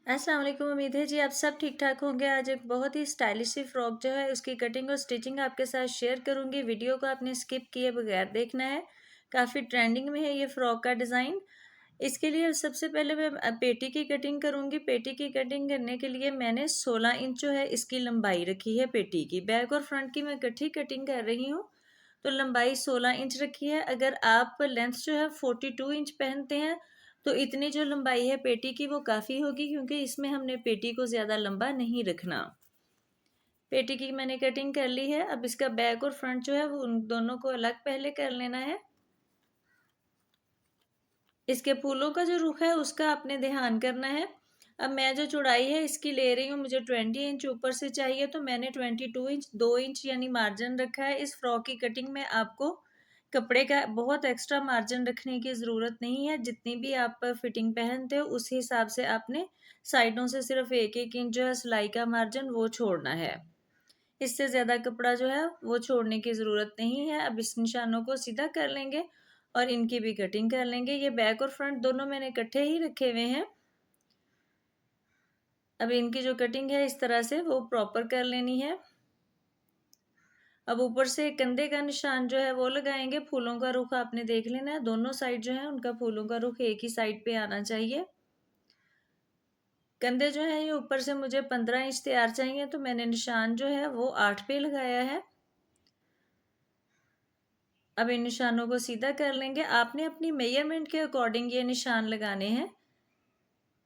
अस्सलाम वालेकुम। उम्मीद है जी आप सब ठीक ठाक होंगे। आज एक बहुत ही स्टाइलिश सी फ्रॉक जो है उसकी कटिंग और स्टिचिंग आपके साथ शेयर करूंगी। वीडियो को आपने स्किप किए बगैर देखना है। काफ़ी ट्रेंडिंग में है ये फ्रॉक का डिज़ाइन। इसके लिए सबसे पहले मैं पेटी की कटिंग करूंगी। पेटी की कटिंग करने के लिए मैंने 16 इंच जो है इसकी लंबाई रखी है पेटी की। बैक और फ्रंट की मैं इकट्ठी कटिंग कर रही हूँ, तो लंबाई 16 इंच रखी है। अगर आप लेंथ जो है 42 इंच पहनते हैं तो इतनी जो लंबाई है पेटी की वो काफ़ी होगी, क्योंकि इसमें हमने पेटी को ज़्यादा लंबा नहीं रखना। पेटी की मैंने कटिंग कर ली है। अब इसका बैक और फ्रंट जो है वो उन दोनों को अलग पहले कर लेना है। इसके फूलों का जो रुख है उसका आपने ध्यान करना है। अब मैं जो चौड़ाई है इसकी ले रही हूँ, मुझे 20 इंच ऊपर से चाहिए, तो मैंने 22 इंच 2 इंच यानी मार्जिन रखा है। इस फ्रॉक की कटिंग में आपको कपड़े का बहुत एक्स्ट्रा मार्जिन रखने की ज़रूरत नहीं है। जितनी भी आप फिटिंग पहनते हो उस हिसाब से आपने साइडों से सिर्फ 1-1 इंच जो है सिलाई का मार्जिन वो छोड़ना है। इससे ज़्यादा कपड़ा जो है वो छोड़ने की ज़रूरत नहीं है। अब इस निशानों को सीधा कर लेंगे और इनकी भी कटिंग कर लेंगे। ये बैक और फ्रंट दोनों मैंने इकट्ठे ही रखे हुए हैं। अब इनकी जो कटिंग है इस तरह से वो प्रॉपर कर लेनी है। अब ऊपर से कंधे का निशान जो है वो लगाएंगे। फूलों का रुख आपने देख लेना है, दोनों साइड जो है उनका फूलों का रुख एक ही साइड पे आना चाहिए। कंधे जो है ये ऊपर से मुझे 15 इंच तैयार चाहिए, तो मैंने निशान जो है वो 8 पे लगाया है। अब इन निशानों को सीधा कर लेंगे। आपने अपनी मेजरमेंट के अकॉर्डिंग ये निशान लगाने हैं।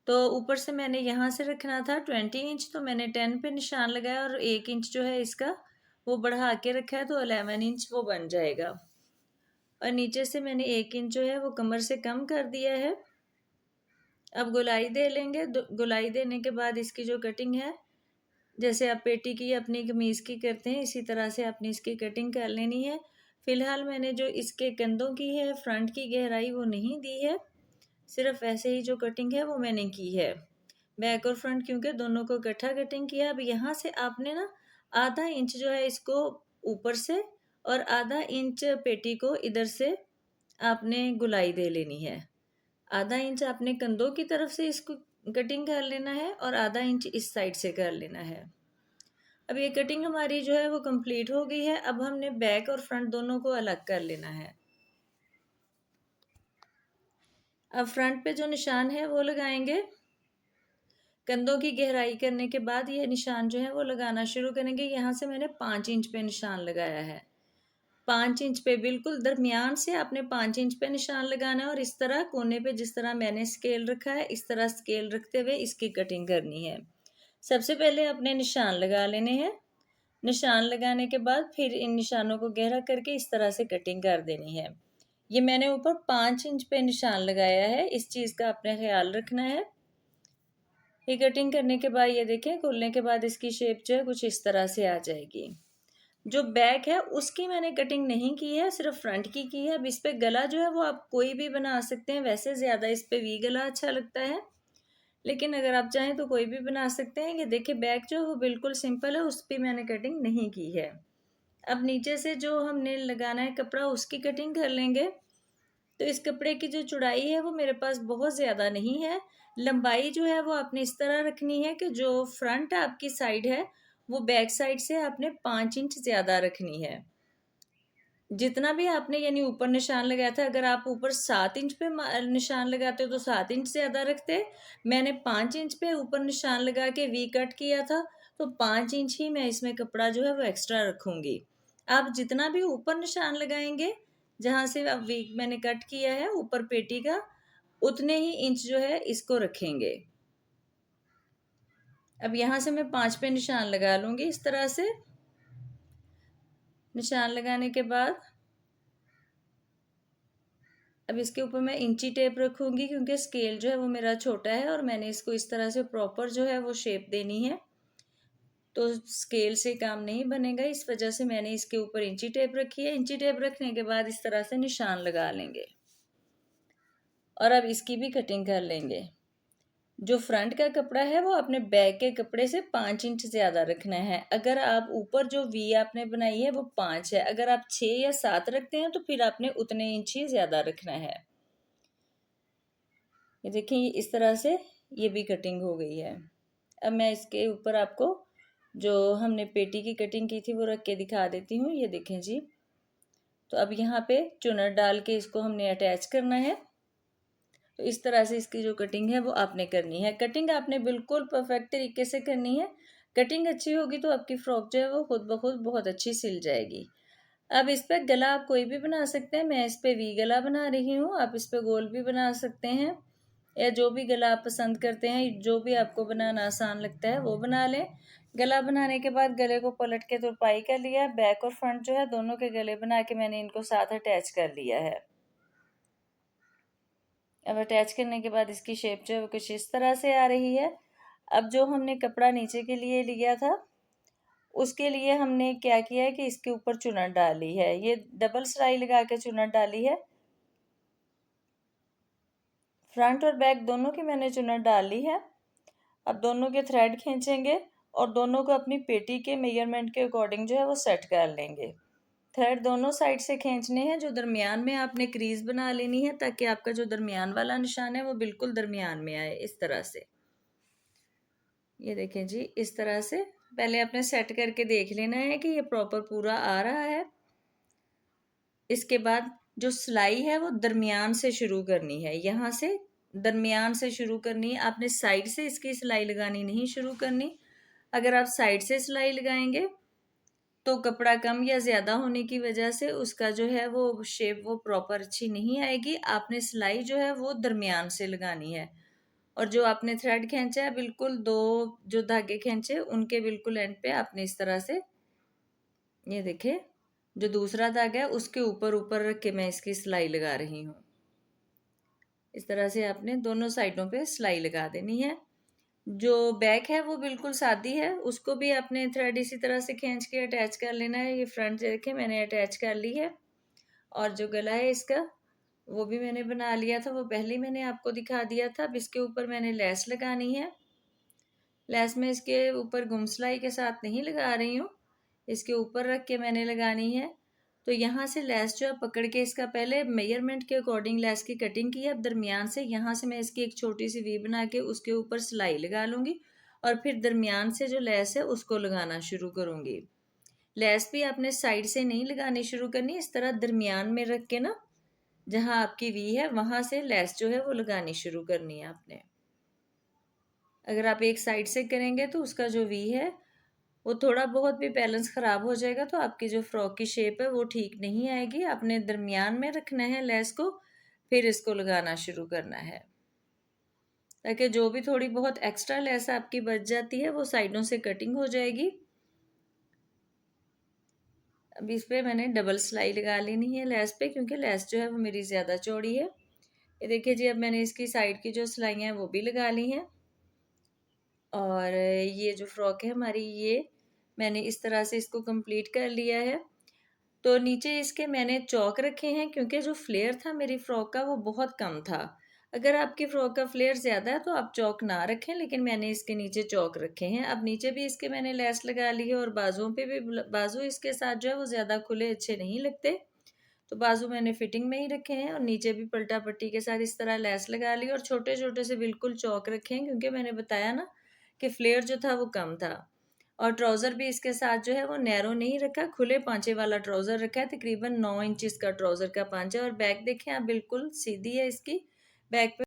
तो ऊपर से मैंने यहाँ से रखना था 20 इंच, तो मैंने 10 पे निशान लगाया और 1 इंच जो है इसका वो बढ़ा के रखा है, तो 11 इंच वो बन जाएगा। और नीचे से मैंने 1 इंच जो है वो कमर से कम कर दिया है। अब गोलाई दे लेंगे। गोलाई देने के बाद इसकी जो कटिंग है, जैसे आप पेटी की अपनी कमीज़ की करते हैं इसी तरह से आपने इसकी कटिंग कर लेनी है। फ़िलहाल मैंने जो इसके कंधों की है, फ्रंट की गहराई वो नहीं दी है, सिर्फ ऐसे ही जो कटिंग है वो मैंने की है। बैक और फ्रंट क्योंकि दोनों को इकट्ठा कटिंग किया। अब यहाँ से आपने ना आधा इंच जो है इसको ऊपर से और आधा इंच पेटी को इधर से आपने गुलाई दे लेनी है। आधा इंच आपने कंधों की तरफ से इसको कटिंग कर लेना है और आधा इंच इस साइड से कर लेना है। अब ये कटिंग हमारी जो है वो कंप्लीट हो गई है। अब हमने बैक और फ्रंट दोनों को अलग कर लेना है। अब फ्रंट पे जो निशान है वो लगाएंगे। कंधों की गहराई करने के बाद ये निशान जो है वो लगाना शुरू करेंगे। यहाँ से मैंने 5 इंच पे निशान लगाया है। 5 इंच पे बिल्कुल दरमियान से आपने 5 इंच पे निशान लगाना है और इस तरह कोने पे जिस तरह मैंने स्केल रखा है इस तरह स्केल रखते हुए इसकी कटिंग करनी है। सबसे पहले अपने निशान लगा लेने हैं। निशान लगाने के बाद फिर इन निशानों को गहरा करके इस तरह से कटिंग कर देनी है। ये मैंने ऊपर 5 इंच पे निशान लगाया है, इस चीज़ का आपने ख्याल रखना है। ये कटिंग करने के बाद ये देखें खोलने के बाद इसकी शेप जो है कुछ इस तरह से आ जाएगी। जो बैक है उसकी मैंने कटिंग नहीं की है, सिर्फ फ्रंट की है। अब इस पे गला जो है वो आप कोई भी बना सकते हैं। वैसे ज़्यादा इस पे वी गला अच्छा लगता है, लेकिन अगर आप चाहें तो कोई भी बना सकते हैं। ये देखिए बैक जो है वो बिल्कुल सिंपल है, उस पर मैंने कटिंग नहीं की है। अब नीचे से जो हमने लगाना है कपड़ा उसकी कटिंग कर लेंगे। तो इस कपड़े की जो चौड़ाई है वो मेरे पास बहुत ज़्यादा नहीं है। लंबाई जो है वो आपने इस तरह रखनी है कि जो फ्रंट आपकी साइड है वो बैक साइड से आपने 5 इंच ज़्यादा रखनी है। जितना भी आपने यानी ऊपर निशान लगाया था, अगर आप ऊपर 7 इंच पे निशान लगाते हो तो 7 इंच ज़्यादा रखते। मैंने 5 इंच पे ऊपर निशान लगा के वी कट किया था, तो 5 इंच ही मैं इसमें कपड़ा जो है वो एक्स्ट्रा रखूँगी। आप जितना भी ऊपर निशान लगाएंगे, जहाँ से अब वी मैंने कट किया है ऊपर पेटी का, उतने ही इंच जो है इसको रखेंगे। अब यहाँ से मैं 5 पे निशान लगा लूँगी इस तरह से। निशान लगाने के बाद अब इसके ऊपर मैं इंची टेप रखूँगी, क्योंकि स्केल जो है वो मेरा छोटा है और मैंने इसको इस तरह से प्रॉपर जो है वो शेप देनी है, तो स्केल से काम नहीं बनेगा। इस वजह से मैंने इसके ऊपर इंची टेप रखी है। इंची टेप रखने के बाद इस तरह से निशान लगा लेंगे और अब इसकी भी कटिंग कर लेंगे। जो फ्रंट का कपड़ा है वो अपने बैक के कपड़े से 5 इंच ज़्यादा रखना है। अगर आप ऊपर जो वी आपने बनाई है वो 5 है, अगर आप 6 या 7 रखते हैं तो फिर आपने उतने इंच ही ज़्यादा रखना है। ये देखिए इस तरह से ये भी कटिंग हो गई है। अब मैं इसके ऊपर आपको जो हमने पेटी की कटिंग की थी वो रख के दिखा देती हूँ। ये देखें जी। तो अब यहाँ पे चुनर डाल के इसको हमने अटैच करना है। तो इस तरह से इसकी जो कटिंग है वो आपने करनी है। कटिंग आपने बिल्कुल परफेक्ट तरीके से करनी है। कटिंग अच्छी होगी तो आपकी फ्रॉक जो है वो खुद ब खुद बहुत अच्छी सिल जाएगी। अब इस पर गला आप कोई भी बना सकते हैं। मैं इस पर वी गला बना रही हूँ। आप इस पर गोल भी बना सकते हैं, या जो भी गला आप पसंद करते हैं, जो भी आपको बनाना आसान लगता है वो बना लें। गला बनाने के बाद गले को पलट के तुरपाई कर लिया। बैक और फ्रंट जो है दोनों के गले बना के मैंने इनको साथ अटैच कर लिया है। अब अटैच करने के बाद इसकी शेप जो है वो कुछ इस तरह से आ रही है। अब जो हमने कपड़ा नीचे के लिए लिया था उसके लिए हमने क्या किया है कि इसके ऊपर चुनर डाली है। ये डबल सिलाई लगा के चुनर डाली है। फ्रंट और बैक दोनों की मैंने चुनर डाल ली है। अब दोनों के थ्रेड खींचेंगे और दोनों को अपनी पेटी के मेजरमेंट के अकॉर्डिंग जो है वो सेट कर लेंगे। थ्रेड दोनों साइड से खींचने हैं। जो दरमियान में आपने क्रीज बना लेनी है ताकि आपका जो दरमियान वाला निशान है वो बिल्कुल दरमियान में आए, इस तरह से। ये देखें जी, इस तरह से पहले आपने सेट करके देख लेना है कि ये प्रॉपर पूरा आ रहा है। इसके बाद जो सिलाई है वो दरमियान से शुरू करनी है। यहाँ से दरमियान से शुरू करनी है। आपने साइड से इसकी सिलाई लगानी नहीं शुरू करनी। अगर आप साइड से सिलाई लगाएंगे तो कपड़ा कम या ज़्यादा होने की वजह से उसका जो है वो शेप वो प्रॉपर अच्छी नहीं आएगी। आपने सिलाई जो है वो दरमियान से लगानी है। और जो आपने थ्रेड खींचा है बिल्कुल दो जो धागे खींचे उनके बिल्कुल एंड पे आपने इस तरह से, ये देखें, जो दूसरा धागा है उसके ऊपर ऊपर रख के मैं इसकी सिलाई लगा रही हूँ। इस तरह से आपने दोनों साइडों पे सिलाई लगा देनी है। जो बैक है वो बिल्कुल सादी है, उसको भी आपने थ्रेड इसी तरह से खींच के अटैच कर लेना है। ये फ्रंट देखें मैंने अटैच कर ली है। और जो गला है इसका वो भी मैंने बना लिया था, वो पहले मैंने आपको दिखा दिया था। अब इसके ऊपर मैंने लेस लगानी है। लेस में इसके ऊपर गुम सिलाई के साथ नहीं लगा रही हूँ, इसके ऊपर रख के मैंने लगानी है। तो यहाँ से लेस जो है पकड़ के इसका पहले मेजरमेंट के अकॉर्डिंग लेस की कटिंग की है। अब दरमियान से यहाँ से मैं इसकी एक छोटी सी वी बना के उसके ऊपर सिलाई लगा लूँगी और फिर दरमियान से जो लेस है उसको लगाना शुरू करूँगी। लेस भी आपने साइड से नहीं लगानी शुरू करनी, इस तरह दरमियान में रख के ना, जहाँ आपकी वी है वहाँ से लेस जो है वो लगानी शुरू करनी है आपने। अगर आप एक साइड से करेंगे तो उसका जो वी है वो थोड़ा बहुत भी बैलेंस ख़राब हो जाएगा, तो आपकी जो फ्रॉक की शेप है वो ठीक नहीं आएगी। आपने दरमियान में रखना है लेस को, फिर इसको लगाना शुरू करना है ताकि जो भी थोड़ी बहुत एक्स्ट्रा लेस आपकी बच जाती है वो साइडों से कटिंग हो जाएगी। अब इस पर मैंने डबल सिलाई लगा लेनी है लेस पे, क्योंकि लेस जो है वो मेरी ज़्यादा चौड़ी है। ये देखिए जी, अब मैंने इसकी साइड की जो सिलाइयाँ हैं वो भी लगा ली हैं। और ये जो फ्रॉक है हमारी, ये मैंने इस तरह से इसको कंप्लीट कर लिया है। तो नीचे इसके मैंने चौक रखे हैं क्योंकि जो फ्लेयर था मेरी फ़्रॉक का वो बहुत कम था। अगर आपकी फ़्रॉक का फ्लेयर ज़्यादा है तो आप चौक ना रखें, लेकिन मैंने इसके नीचे चौक रखे हैं। अब नीचे भी इसके मैंने लेस लगा ली है और बाजुओं पे भी, बाजू इसके साथ जो है वो ज़्यादा खुले अच्छे नहीं लगते, तो बाजू मैंने फिटिंग में ही रखे हैं। और नीचे भी पलटा पट्टी के साथ इस तरह लेस लगा ली और छोटे छोटे से बिल्कुल चौक रखे हैं, क्योंकि मैंने बताया ना कि फ्लेयर जो था वो कम था। और ट्राउज़र भी इसके साथ जो है वो नैरो नहीं रखा, खुले पांचे वाला ट्राउज़र रखा है। तकरीबन 9 इंच का ट्राउज़र का पांचा। और बैक देखें आप, बिल्कुल सीधी है इसकी बैक पे।